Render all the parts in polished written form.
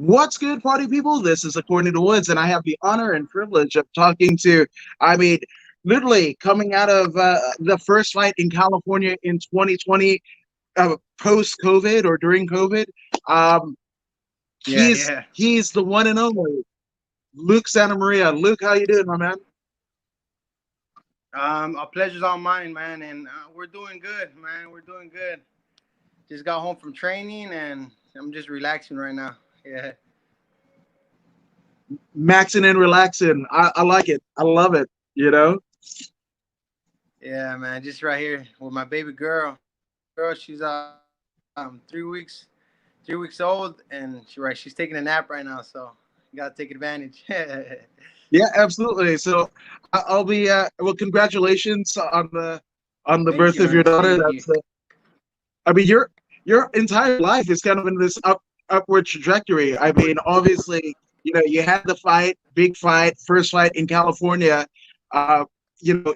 What's good, party people? This is According to Woods, and I have the honor and privilege of talking to, I mean, literally coming out of the first fight in California in 2020, post COVID or during COVID. Um, Yeah, he's yeah. he's the one and only Luke Santamaria. Luke, how you doing, my man? A pleasure's all mine, man, and we're doing good, man. We're doing good. Just got home from training, and I'm just relaxing right now. Yeah, Maxing and relaxing. I like it. I love it. You know. yeah, man. Just right here with my baby girl. Girl, she's 3 weeks old, and she's taking a nap right now, so you gotta take advantage. Yeah, absolutely. So I'll be well. Congratulations on the Thank birth you, of your man. daughter. Thank you. That's I mean, your entire life is kind of in this upward trajectory. I mean, obviously, you had the fight, big fight, first fight in California, uh,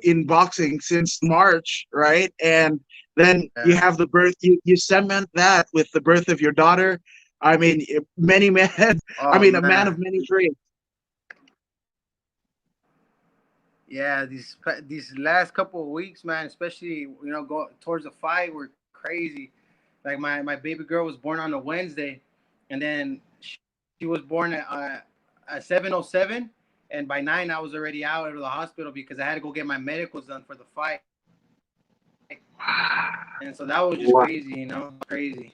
in boxing since March, right? And then you Yeah. have the birth. You cement that with the birth of your daughter. I mean, many men. I Oh mean, a man of man. many trades. Yeah, these last couple of weeks, man, especially go towards the fight, were crazy. Like my baby girl was born on a Wednesday, and then she was born at 7:07, and by 9 I was already out of the hospital because I had to go get my medicals done for the fight, and so that was just crazy, Wow. crazy.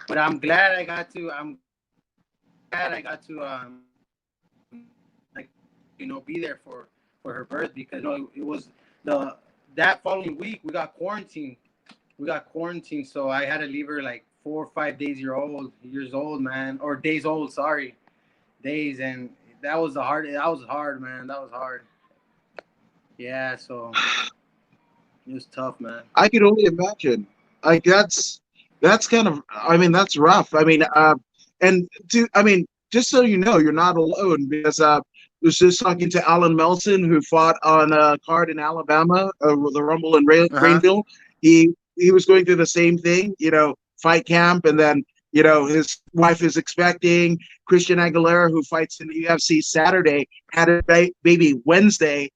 But I'm glad I got to be there for her birth because it was the that following week we got quarantined. So I had to leave her like 4 or 5 years old, man, or days old. Sorry, days, and that was the hard. That was hard, man. That was hard. Yeah, so it was tough, man. I could only imagine. Like that's kind of. I mean, that's rough. I mean, I mean, just so you know, you're not alone because I was just talking to Alan Melson who fought on a card in Alabama, the Rumble in Uh huh. Greenville. He was going through the same thing, fight camp, and then his wife is expecting. Christian Aguilera, who fights in the UFC Saturday, had a baby Wednesday,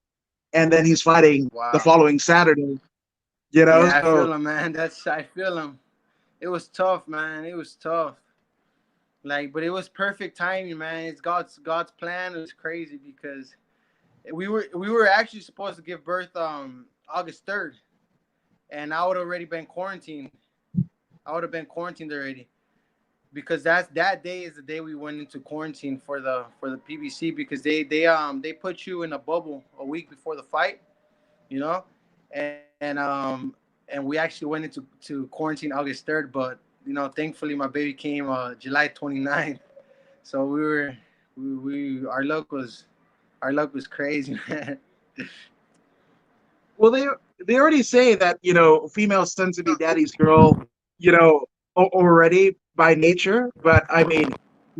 and then he's fighting the Wow. following Saturday. Yeah, I So feel him, man. I feel him. It was tough, man. It was tough. Like, but it was perfect timing, man. It's God's plan. It was crazy because we were actually supposed to give birth August 3rd, and I would have already been quarantined. I would have been quarantined already because that day is the day we went into quarantine for the PBC because they put you in a bubble a week before the fight, you know, and we actually went into quarantine August 3rd, but thankfully my baby came July 29th, so we our luck was crazy, man. well, they already say that females tend to be daddy's girl, you know, already by nature. But I mean,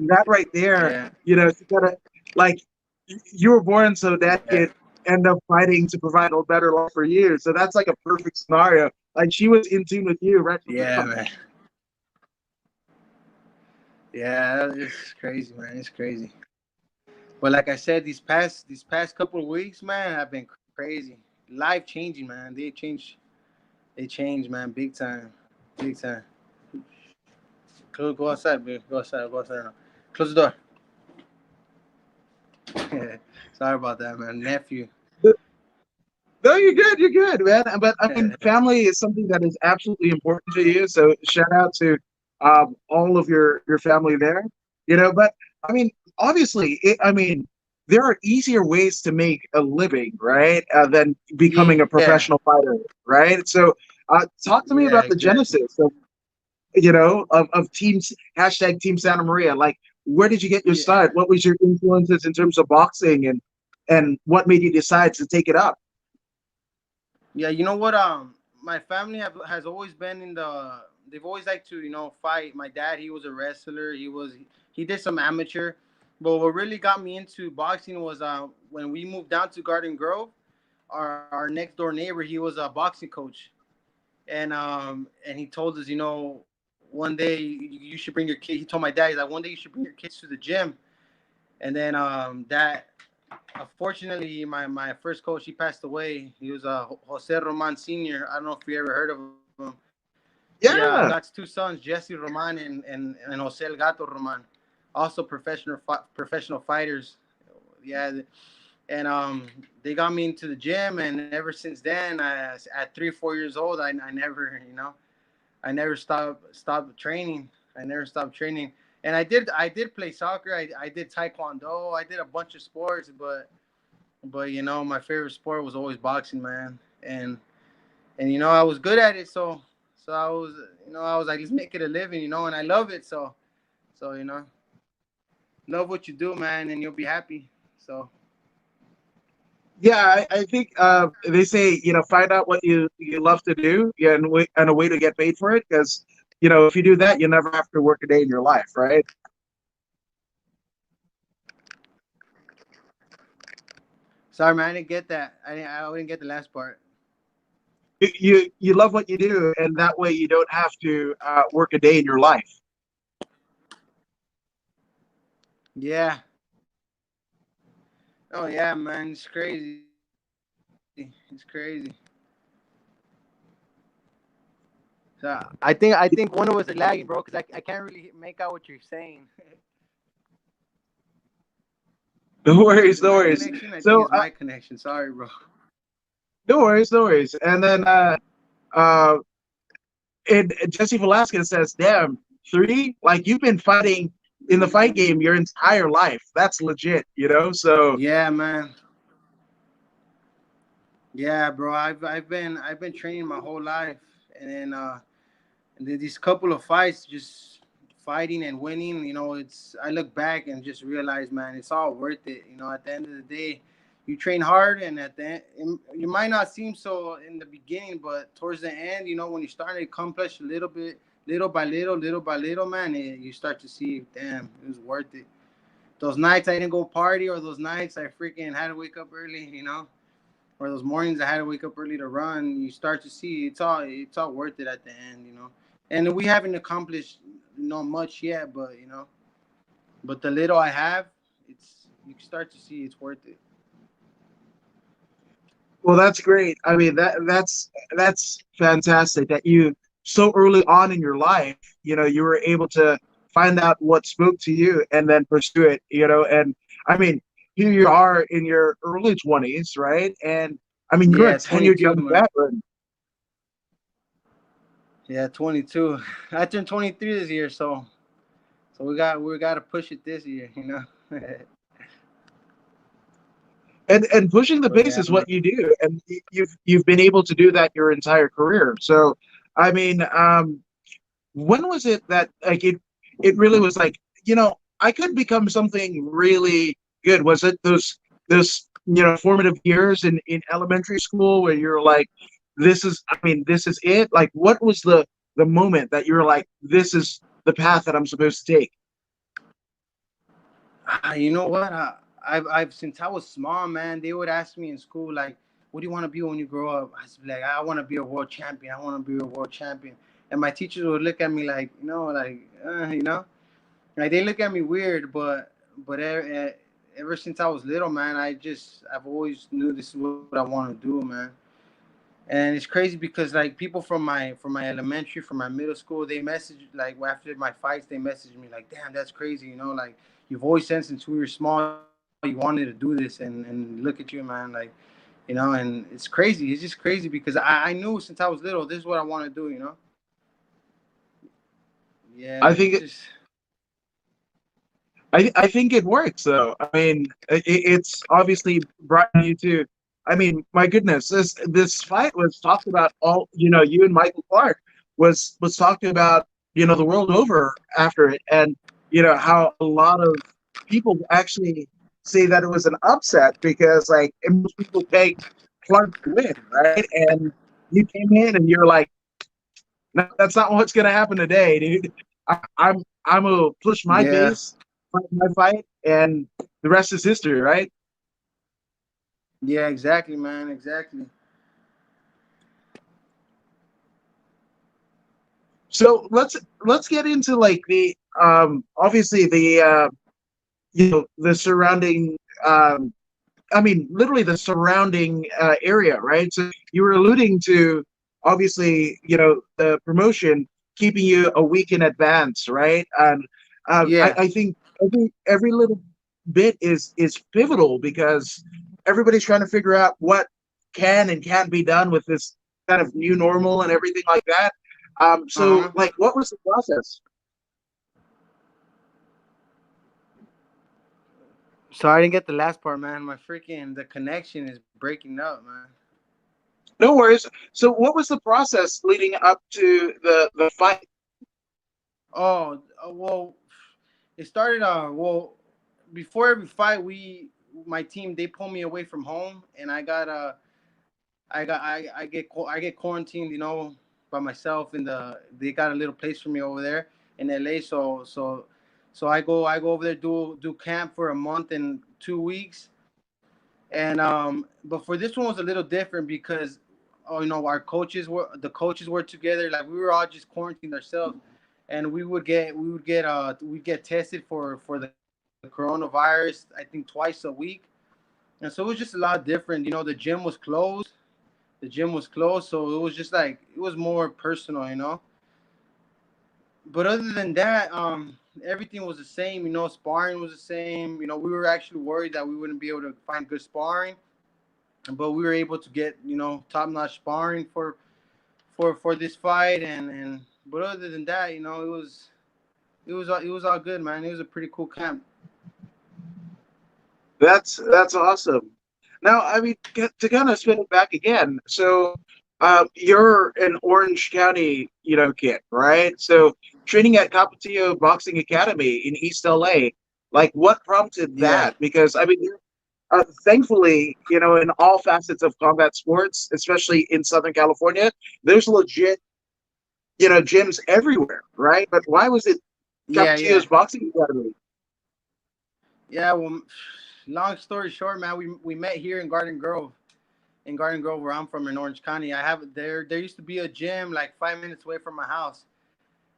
that right there, Yeah, you gotta like you were born so dad yeah, could end up fighting to provide a better life for you. So that's like a perfect scenario. Like she was in tune with you right from the yeah, jump. man. Yeah, it's crazy, man. It's crazy. But like I said, these past couple of weeks, man, have been crazy, life changing, man. They changed, man, big time, big time. Go outside, babe. Go outside now. Close the door. Sorry about that, man. Nephew. No, you're good. You're good, man. But I mean, family is something that is absolutely important to you. So shout out to all of your family there. But I mean, obviously, I mean, there are easier ways to make a living, right? Than becoming a Yeah, professional fighter, right? So, talk to me yeah, about the exactly. genesis of teams hashtag Team Santa Maria. Like, where did you get your Yeah, start? What was your influences in terms of boxing, and what made you decide to take it up? yeah. You know what? My family has always been in the. They've always liked to fight. My dad, he was a wrestler. He did some amateur, but what really got me into boxing was when we moved down to Garden Grove. Our next door neighbor, he was a boxing coach, and he told us, one day you should bring your kid. He told my dad, he's like, one day you should bring your kids to the gym. And then that, unfortunately, my first coach, he passed away. He was Jose Roman Senior. I don't know if you ever heard of him. He got Yeah. two sons, Jesse Roman and Jose El Gato Roman, also professional fighters. Yeah, and they got me into the gym, and ever since then, at 3 4 years old, I never, I never stopped training. I never stopped training, and I did play soccer. I did taekwondo. I did a bunch of sports, but my favorite sport was always boxing, man. And I was good at it, so I was like, let's make it a living, and I love it. So love what you do, man, and you'll be happy. So Yeah, I think they say, find out what you love to do, yeah, and a way to get paid for it. Because if you do that, you never have to work a day in your life, right? sorry, man, I didn't get that. I didn't get the last part. You love what you do, and that way you don't have to work a day in your life. Yeah. Oh yeah, man, it's crazy. It's crazy. So I think one of us is lagging, bro, because I can't really make out what you're saying. No Is worries, it no my worries. connection? I think So it's my connection. Sorry, bro. no worries, no worries. And then uh, Jesse Velasquez says, "Damn, three, like you've been fighting in the fight game your entire life. That's legit. So Yeah, man. Yeah, bro. I've been training my whole life, and then these couple of fights, just fighting and winning. It's I look back and just realize, man, it's all worth it. At the end of the day, you train hard, and at the end, you might not seem so in the beginning, but towards the end, when you start to accomplish a little bit, little by little, man, you start to see, damn, it was worth it. Those nights I didn't go party, or those nights I freaking had to wake up early, or those mornings I had to wake up early to run, you start to see it's all worth it at the end, And we haven't accomplished much yet, but the little I have, it's you start to see it's worth it. well, that's great. I mean, that's fantastic that you so early on in your life, you were able to find out what spoke to you and then pursue it. And I mean, here you are in your early 20s, right? And I mean, you're a Yeah, tenured 22, young man. veteran. Yeah, 22. I turned 23 this year, so we got to push it this year. And pushing the But pace yeah, is man. what you do, and you've been able to do that your entire career. So, I mean, when was it that like it really was like I could become something really good? Was it those formative years in elementary school where you're like, this is it? Like, what was the moment that you're like, this is the path that I'm supposed to take? You know what? I've since I was small, man. They would ask me in school, like, "What do you want to be when you grow up?" I was like, "I want to be a world champion. I want to be a world champion." And my teachers would look at me like, like they look at me weird. But ever since I was little, man, I've always knew this is what I want to do, man. And it's crazy because like people from my elementary, from my middle school, they message like after my fights, they message me like, "Damn, that's crazy," like you've always said since we were small you wanted to do this, and look at you, man, and it's crazy. It's just crazy because I knew since I was little this is what I want to do. Yeah, I it's think just I think it works though. I mean, it's obviously brought you to. I mean, my goodness, this fight was talked about all. You and Michael Clark was talked about the world over after it, and how a lot of people actually say that it was an upset because like and most people take Clark to win, right? And you came in and you're like, no, that's not what's gonna happen today, dude. I'm gonna push my yeah, pace, fight my fight, and the rest is history, right? yeah, exactly, man, exactly. So let's get into like the obviously the the surrounding I mean literally the surrounding area, right? So you were alluding to obviously the promotion keeping you a week in advance, right? And Yeah. I think every little bit is pivotal because everybody's trying to figure out what can and can't be done with this kind of new normal and everything like that. So Uh-huh. like, what was the process? So I didn't get the last part, man. My freaking the connection is breaking up, man. No worries. So, what was the process leading up to the fight? Oh, well, it started. Well, before every fight, my team, they pull me away from home, and I get quarantined, by myself. They got a little place for me over there in LA. So I go over there, do camp for a month and 2 weeks. And but for this one was a little different because, our coaches were together. Like, we were all just quarantined ourselves, and we'd get tested for the coronavirus. I think twice a week. And so it was just a lot different. The gym was closed. So it was just like, it was more personal. But other than that, everything was the same. Sparring was the same. We were actually worried that we wouldn't be able to find good sparring, but we were able to get top notch sparring for this fight. And but other than that, it was all good, man. It was a pretty cool camp. That's awesome. Now, I mean, to kind of spin it back again. So, you're an Orange County, kid, right? So, training at Capetillo Boxing Academy in East LA. Like, what prompted Yeah, that? Because I mean, thankfully, in all facets of combat sports, especially in Southern California, there's legit, gyms everywhere, right? But why was it yeah, Capetillo's yeah, Boxing Academy? yeah. Well, long story short, man, we met here in Garden Grove, where I'm from in Orange County. I have there used to be a gym like 5 minutes away from my house,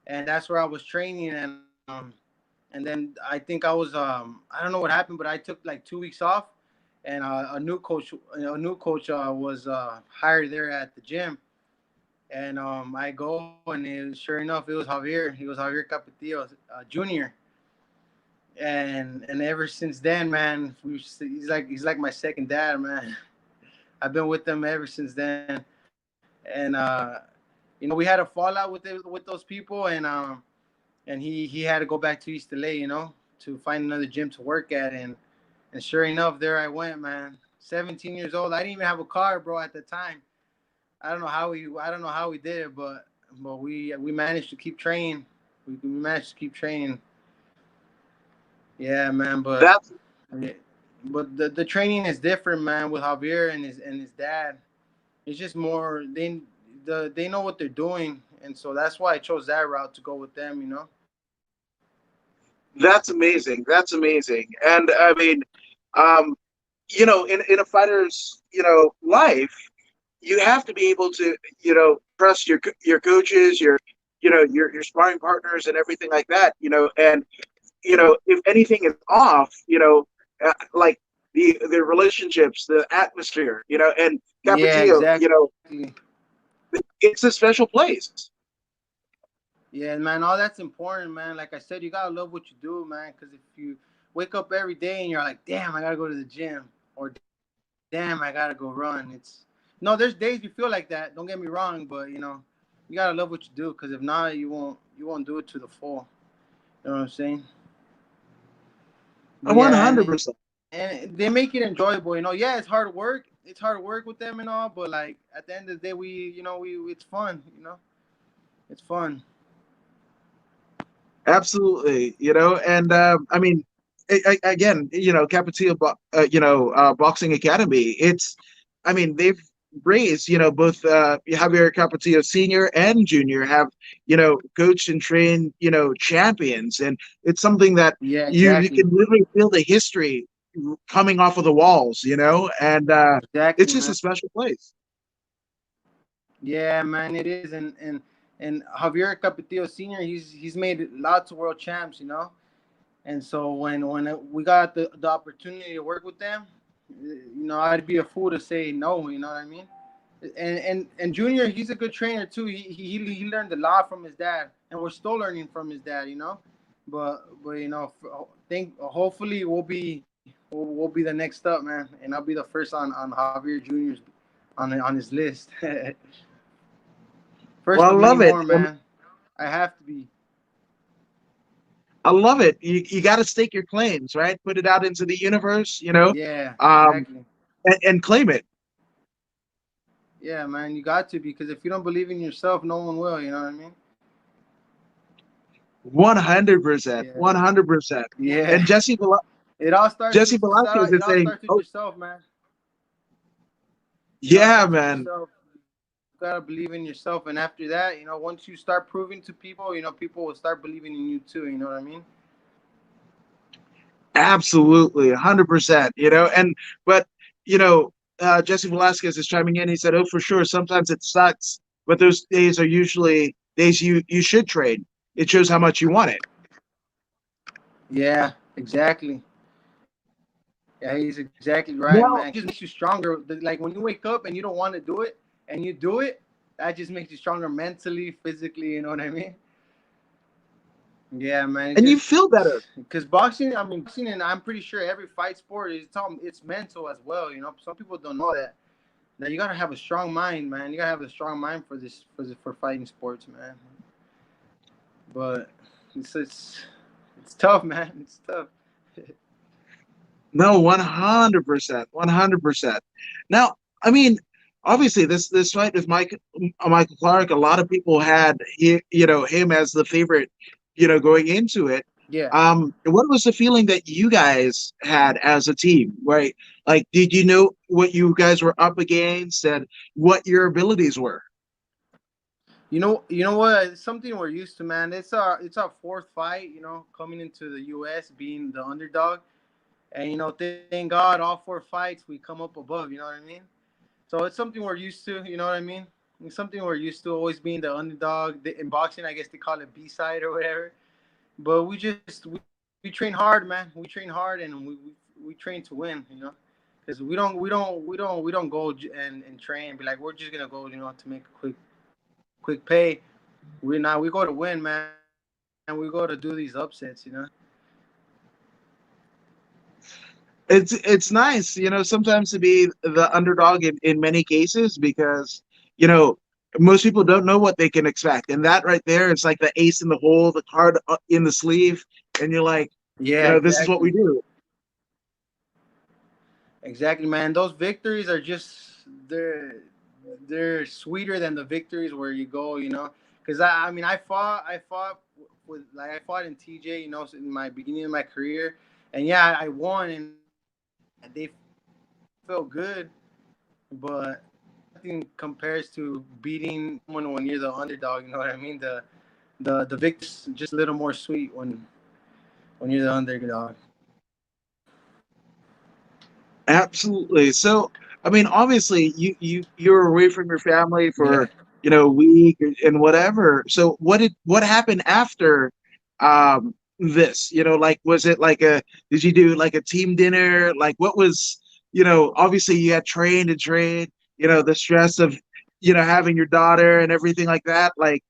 and that's where I was training. And then I think I don't know what happened, but I took like 2 weeks off, and a new coach was hired there at the gym. And I go, and sure enough, it was Javier. He was Javier Capetillo, Jr. And ever since then, man, he's like my second dad, man. I've been with them ever since then. And we had a fallout with those people, and he had to go back to East LA, to find another gym to work at. And sure enough, there I went, man. 17 years old. I didn't even have a car, bro, at the time. I don't know how we did it, but we managed to keep training. We managed to keep training. Yeah, man. But That's but the training is different, man. With Javier and his dad, it's just more they know what they're doing, and so that's why I chose that route to go with them. That's amazing. That's amazing. And I mean, um, in a fighter's, life, you have to be able to, trust your coaches, your sparring partners and everything like that, and if anything is off, like the relationships, the atmosphere, and Yeah, Capetillo, exactly. it's a special place. Yeah, man. All that's important, man. Like I said, you gotta love what you do, man. Because if you wake up every day and you're like, "Damn, I gotta go to the gym," or "Damn, I gotta go run," there's days you feel like that. Don't get me wrong, but you gotta love what you do. Because if not, you won't do it to the full. You know what I'm saying? But yeah, 100%. and they make it enjoyable. Yeah, it's hard work. It's hard work with them and all, but like at the end of the day, we it's fun. It's fun. Absolutely, and I mean, again, Capetillo, Boxing Academy. I mean, they've raised, both Javier Capetillo Senior and Junior have, coached and trained, champions, and it's something that Yeah, you exactly. can literally feel the history coming off of the walls, and Exactly, it's just a man. special place. Yeah, man, it is, and And Javier Capetillo Senior, he's made lots of world champs, you know. And so when we got the opportunity to work with them, you know, I'd be a fool to say no. You know what I mean? And Junior, he's a good trainer too. He learned a lot from his dad, and we're still learning from his dad. You know, but you know, think hopefully we'll be the next up, man, and I'll be the first on Javier Junior's on his list. First Well, I of many love it. more, man. I have to be. I love it. You got to stake your claims, right? Put it out into the universe, Yeah, um, exactly. and claim it. Yeah, man, you got to because if you don't believe in yourself, no one will. You know what I mean? 100%, Yeah, 100%. yeah. And Jesse Velasquez It is all saying, starts with "Oh, yourself, man. It all yeah, starts with man, yourself. You gotta believe in yourself, and after that, you know, once you start proving to people, you know, people will start believing in you too. You know what I mean? absolutely, 100%." And but you know, Jesse Velasquez is chiming in. He said, "Oh, for sure. Sometimes it sucks, but those days are usually days you should trade. It shows how much you want it." Yeah, exactly. Yeah, he's exactly right, Now, man. It just makes you stronger. Like when you wake up and you don't want to do it, and you do it, that just makes you stronger mentally, physically. You know what I mean? Yeah, man. It and you just feel better. because boxing, I mean, boxing, and I'm pretty sure every fight sport is it's mental as well. You know, some people don't know that. That you gotta have a strong mind, man. You gotta have a strong mind for for fighting sports, man. But it's tough, man. It's tough. No, 100%, 100%. Now, I mean, obviously, this fight with Michael Clark, a lot of people had him as the favorite, going into it. Yeah. What was the feeling that you guys had as a team, right? Like, did you know what you guys were up against and what your abilities were? You know what? It's something we're used to, man. It's our fourth fight. You know, coming into the U.S. being the underdog, and you know, thank God, all four fights we come up above. You know what I mean? So it's something we're used to. You know what I mean? It's something we're used to, always being the underdog. In boxing, I guess they call it B side or whatever. But we train hard, man. We train hard, and we train to win. You know, because we don't go and train and be like we're just gonna go, you know, to make a quick pay. We go to win, man. We go to do these upsets. You know. It's nice, sometimes to be the underdog in many cases because, you know, most people don't know what they can expect. And that right there is like the ace in the hole, the card in the sleeve. And you're like, Yeah, this is what we exactly. do. Exactly, man. Those victories are just they're sweeter than the victories where you go, you know. Because I mean, I fought with like I fought in TJ, you know, in my beginning of my career, and yeah, I won, and they felt good, but nothing compares to beating someone when you're the underdog. You know what I mean? The victory is just a little more sweet when you're the underdog. Absolutely. So, I mean, obviously, you're away from your family Yeah. for a week and whatever. So, what happened after this? Like, was it like did you do like a team dinner? Like, what was obviously you had trained and trained. The stress of having your daughter and everything like that. Like,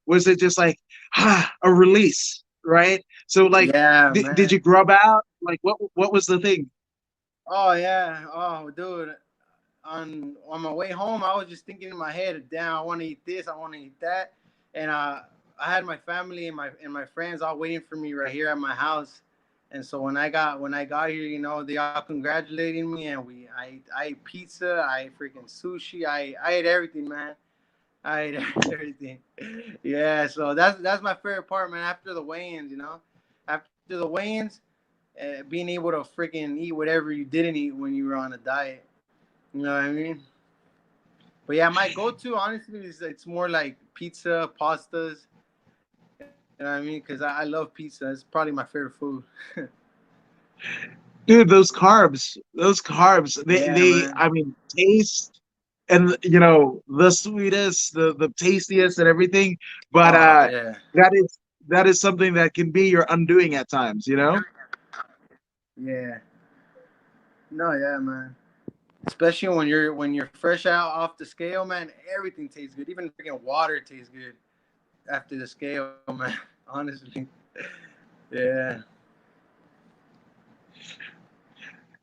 was it just like a release, right? So, like, Yeah, did you man. grub out? Like, what was the thing? Oh yeah. Oh, dude. On my way home, I was just thinking in my head, damn, I want to eat this, I want to eat that, and I had my family and my friends all waiting for me right here at my house. And so when I got here, you know, they all congratulating me, and I ate pizza, I ate freaking sushi, I ate everything, man. I ate everything. Yeah, so that's my favorite part, man. After the weigh-ins, you know, after the weigh-ins, being able to freaking eat whatever you didn't eat when you were on a diet. You know what I mean? But yeah, my go-to honestly is it's more like pizza, pastas. You know what I mean? Because I love pizza. It's probably my favorite food. Dude, those carbs, Yeah, they man. I mean, taste. and the sweetest, the tastiest, and everything. But Oh yeah, that is something that can be your undoing at times. yeah. No, yeah, man. Especially when you're fresh out off the scale, man. Everything tastes good. Even freaking water tastes good after the scale, man. Honestly, yeah,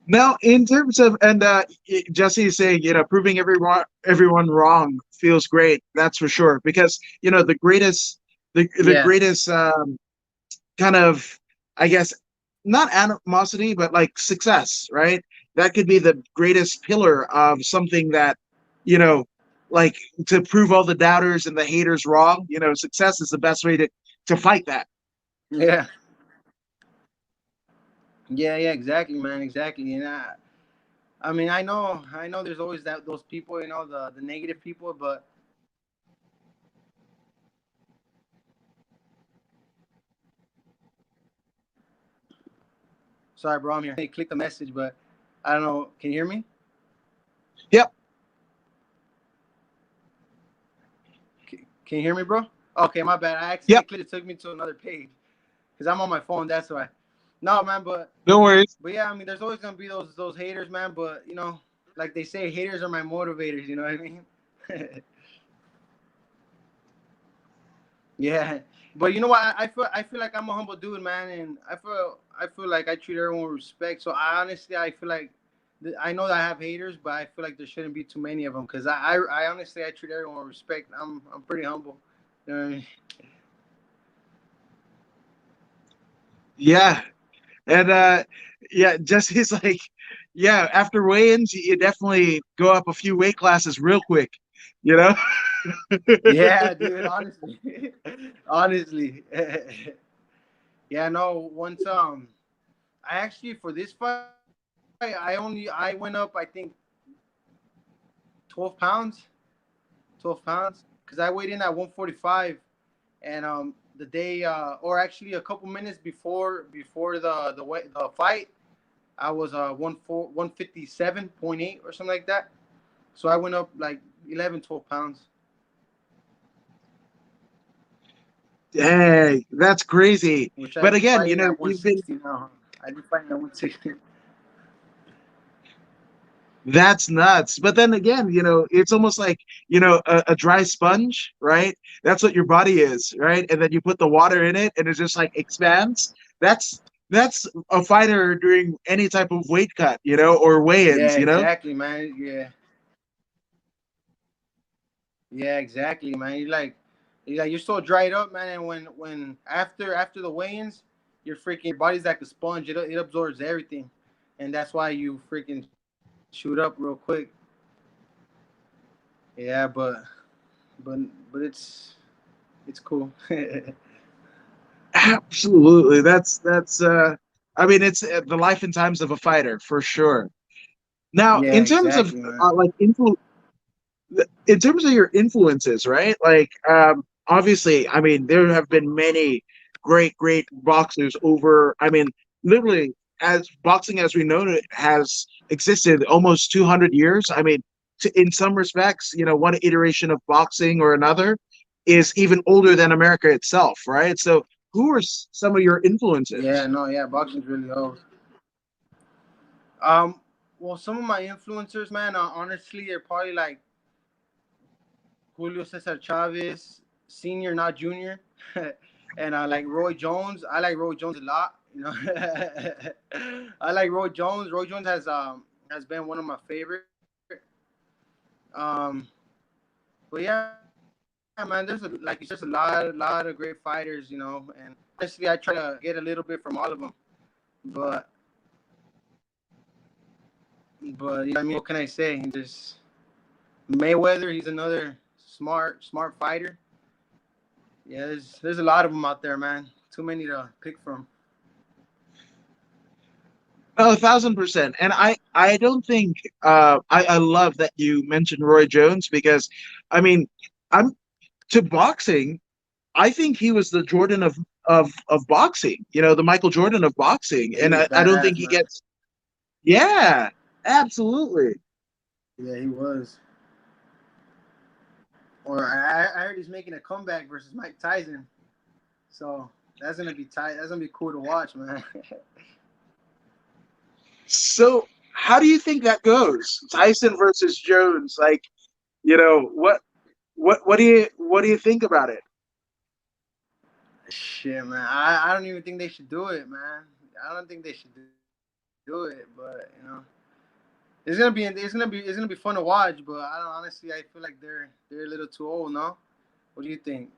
Now, in terms of and Jesse is saying, proving everyone wrong feels great. That's for sure because the greatest the yeah, greatest kind of, I guess, not animosity, but like success, right? That could be the greatest pillar of something that, you know, like to prove all the doubters and the haters wrong. Success is the best way to fight that. yeah, yeah, yeah. Exactly, man. Exactly. And I mean, I know. There's always those people, the negative people, but sorry, bro. I'm here. Hey, click the message, but I don't know. Can you hear me? Yep. Can you hear me, bro? Okay, my bad. I accidentally Yep. clicked. It took me to another page because I'm on my phone. That's why. No, man. But No worries. but yeah, I mean, there's always gonna be those haters, man. But like they say, haters are my motivators. You know what I mean? Yeah. But you know what? I feel like I'm a humble dude, man, and I feel like I treat everyone with respect. So I feel like I know that I have haters, but I feel like there shouldn't be too many of them because I honestly I treat everyone with respect. I'm pretty humble. You know what I mean? Yeah. And yeah, Jesse's like, yeah, after weigh-ins, you definitely go up a few weight classes real quick, you know? Yeah, dude. Honestly, honestly, yeah. No, once I actually for this fight, I went up I think 12 pounds, 12 pounds, because I weighed in at 145, and the day or actually a couple minutes before the fight, I was 157.8 or something like that. So I went up like 11, 12 pounds, Dang, that's crazy. which I But be again, fighting at you've been 160 now. I be fighting at 160. that's nuts. But then again, it's almost like, a dry sponge, right? That's what your body is, right? And then you put the water in it and it just like expands. That's a fighter doing any type of weight cut, or Yeah, weigh-ins. exactly, man. Yeah, yeah, exactly, man. You're so dried up, man. And when after the weigh-ins, your body's like a sponge. It absorbs everything, and that's why you freaking shoot up real quick. Yeah, but but it's cool. Absolutely. That's I mean, it's the life and times of a fighter for sure. Now, Yeah, in terms of exactly, man. in terms of your influences, right? Like, obviously, I mean, there have been many great boxers over. I mean, literally, as boxing as we know it has existed almost 200 years. I mean, in some respects, one iteration of boxing or another is even older than America itself, right? So, who are some of your Yeah, influences? no, yeah, boxing's really old. Um, well, some of my influencers, man, honestly, are probably like Julio Cesar Chavez, senior, not junior, and like Roy Jones. I like Roy Jones a lot. I like Roy Jones. Roy Jones has been one of my favorite. Um, but yeah, man, there's like it's just a lot of great fighters, and honestly, I try to get a little bit from all of them. But I mean, what can I say? There's Mayweather. He's another smart fighter. Yeah, there's a lot of them out there, man. Too many to pick from. Oh, 1,000%. And I don't think I love that you mentioned Roy Jones because I mean, I'm to boxing, I think he was the Jordan of boxing, the Michael Jordan of boxing. Yeah, he And was I don't think badass, he man. gets, yeah, absolutely. Yeah, he was. Or I heard he's making a comeback versus Mike Tyson. So that's gonna be tight. That's gonna be cool to watch, man. So how do you think that goes? Tyson versus Jones. Like, what do you think about it? Shit, man. I don't even think they should do it, man. I don't think they should do it, but it's gonna be fun to watch. But I don't honestly. I feel like they're a little too old, no? What do you think?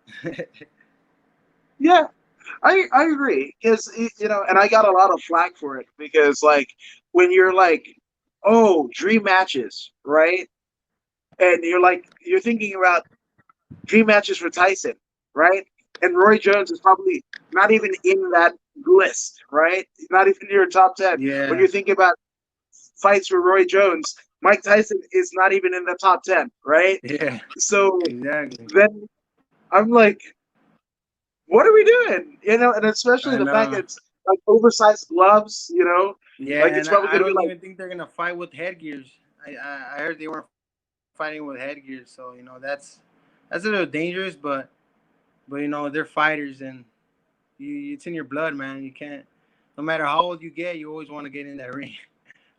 Yeah, I agree because and I got a lot of flack for it because like when you're like, oh, dream matches, right? And you're thinking about dream matches for Tyson, right? And Roy Jones is probably not even in that list, right? Not even in your top 10. When Yeah, you think about fights for Roy Jones, Mike Tyson is not even in the top 10, right? yeah, So exactly. then I'm like, what are we doing? And especially I the fact that know. it's like oversized gloves, like Yeah, it's and probably I going to be don't like, even think they're gonna fight with headgears. I heard they weren't fighting with headgears, so that's a little dangerous. But they're fighters, and it's in your blood, man. You can't. No matter how old you get, you always want to get in that ring.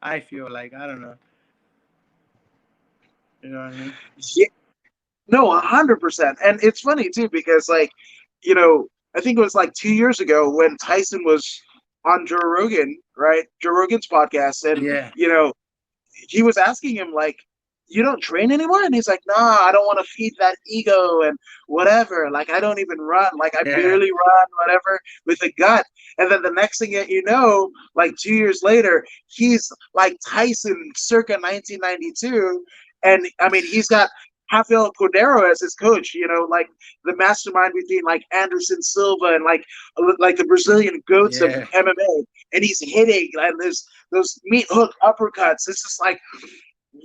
I feel like I don't know. You know what I mean? yeah, no, 100%. And it's funny too because you know, I think it was like 2 years ago when Tyson was on Joe Rogan, right? Joe Rogan's podcast, and Yeah, you know, he was asking him like, "You don't train anymore?" And he's like, "Nah, I don't want to feed that ego and whatever. Like, I don't even run. Like, I yeah, barely run, whatever, with a gut." And then the next thing that you know, like 2 years later, he's like Tyson, circa 1992, and I mean, he's got Rafael Cordero as his coach. Like the mastermind between like Anderson Silva and like the Brazilian goats of yeah, MMA, and he's hitting and there's those meat hook uppercuts. It's just like,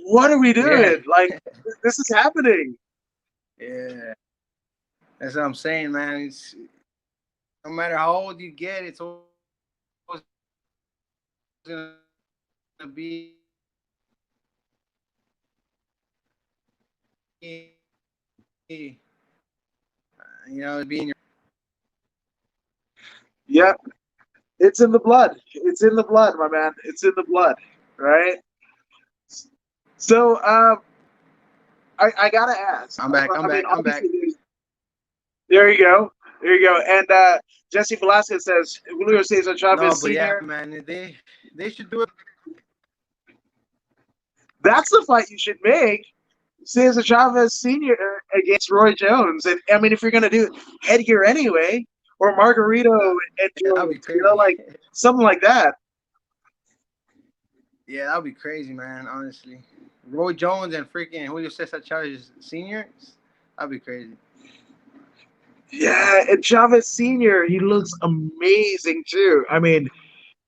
what are we yeah, doing? Like, this is happening. yeah. That's what I'm saying, man. No matter how old you get, it's always gonna be be in your. Yeah, it's in the blood. It's in the blood, my man. It's in the blood, right? So, I gotta ask. I'm back. I'm I mean, back. I'm back. obviously, there you go, there you go. And Jesse Velasquez says Julio Cesar No, Chavez but yeah, Sr. man, they should do it. That's the fight you should make. Cesar Chavez Sr. against Roy Jones. And I mean, if you're gonna do headgear anyway, or Margarito That and that'd be Jones, crazy. like something like that. Yeah, that'd be crazy, man. Honestly, Roy Jones and freaking Julio Cesar Chavez Senior, that'd be crazy. Yeah, and Chavez Sr. He looks amazing too. I mean,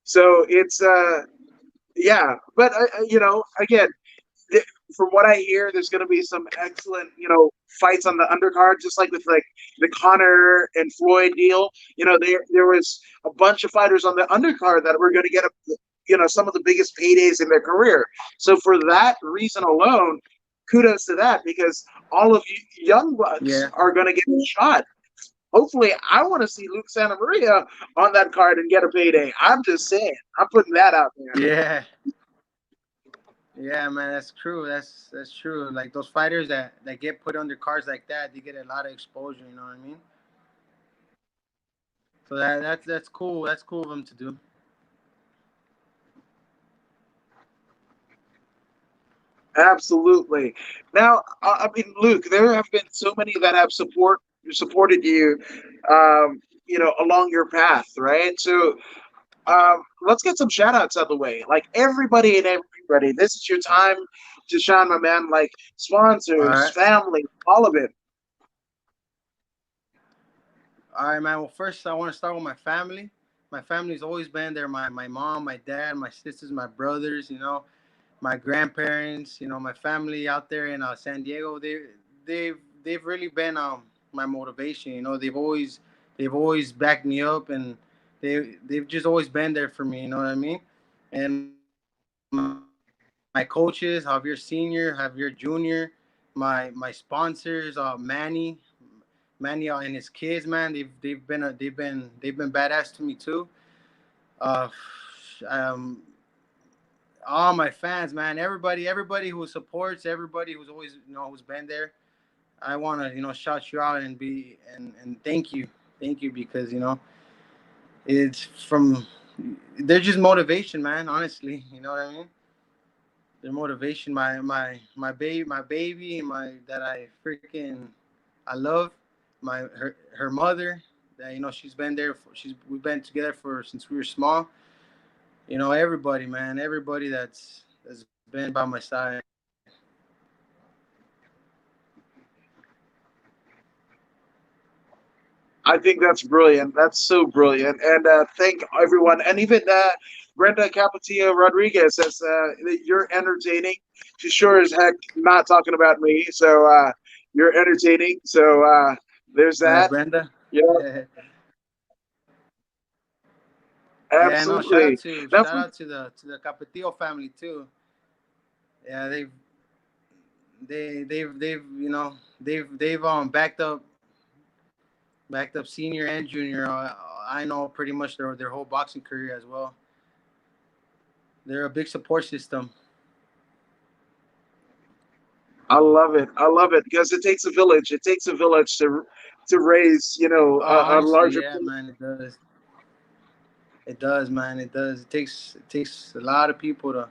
so it's yeah, but again, from what I hear, there's going to be some excellent, fights on the undercard, just like with like the Connor and Floyd deal. There was a bunch of fighters on the undercard that were going to get some of the biggest paydays in their career. So for that reason alone, kudos to that because all of you young bucks Yeah, are going to get a shot. Hopefully, I want to see Luke Santamaria on that card and get a payday. I'm just saying. I'm putting that out there. yeah, yeah, man. That's true. That's true. Like those fighters that get put under cards like that, they get a lot of exposure. You know what I mean? So that's cool. That's cool of them to do. Absolutely. Now, I mean, Luke, there have been so many that have supported you, along your path, right? So, let's get some shout outs out of the way. Like everybody and everybody, this is your time to shine, my man. Like All sponsors, right. family, all of it. All right, man. Well, first I want to start with my family. My family's always been there. My mom, my dad, my sisters, my brothers. My grandparents. My family out there in San Diego. They've really been my motivation. They've always backed me up, and they've just always been there for me. You know what I mean? And my coaches, Javier Senior, Javier Junior. my sponsors, Manny and his kids, man. They've been badass to me too. Uh, um, all my fans, man. Everybody who supports, everybody who's always who's been there. I want to shout you out and thank you because it's from they're just motivation, man. Honestly, you know what I mean. Their motivation, my baby, my that I freaking I love, her mother. That she's been there. We've been together for since we were small. Everybody, man, everybody that's been by my side. I think that's brilliant. That's so brilliant. And thank everyone. And even Brenda Capetillo Rodriguez says you're entertaining. She's sure as heck not talking about me. So you're entertaining. So there's that. Brenda. Yeah, Yeah, yeah. No, absolutely. Now, shout out to the Capetillo family too. Yeah, they've backed up senior and junior. I know pretty much their whole boxing career as well. They're a big support system. I love it. I love it because it takes a village. It takes a village to raise, a Honestly, larger. yeah, man, it does. It does, man. It does. It takes a lot of people to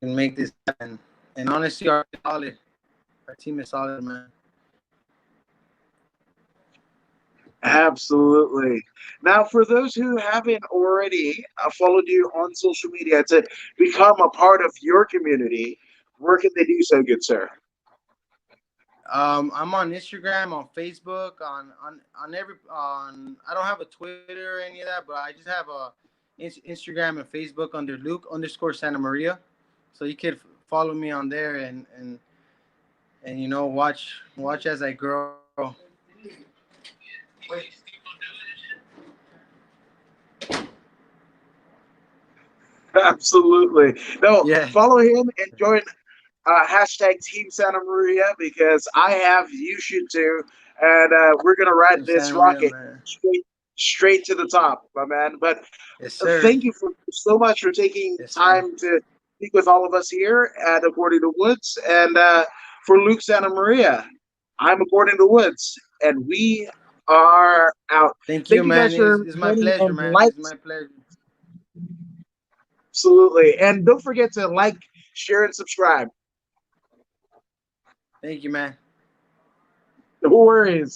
fucking make this happen. And honestly, our team is solid. Our team is solid, man. Absolutely. Now, for those who haven't already followed you on social media to become a part of your community, where can they do so, good sir? I'm on Instagram, on Facebook, on every on. I don't have a Twitter or any of that, but I just have a Instagram and Facebook under Luke _ Santamaria. So you could follow me on there and watch as I grow. Absolutely. No, Yeah, follow him and join hashtag Team Santa Maria because I have, you should too. And we're going to ride Team this Santa Maria, rocket man. straight to the top, my man. But Yes, sir. thank you so much for taking Yes, sir. time to speak with all of us here at According to Woods. And for Luke Santa Maria, I'm According to Woods, and we are out. Thank you, Thank you man. guys for It's my joining pleasure, and man. like, It's my pleasure. absolutely. And don't forget to like, share, and subscribe. Thank you, man. No worries.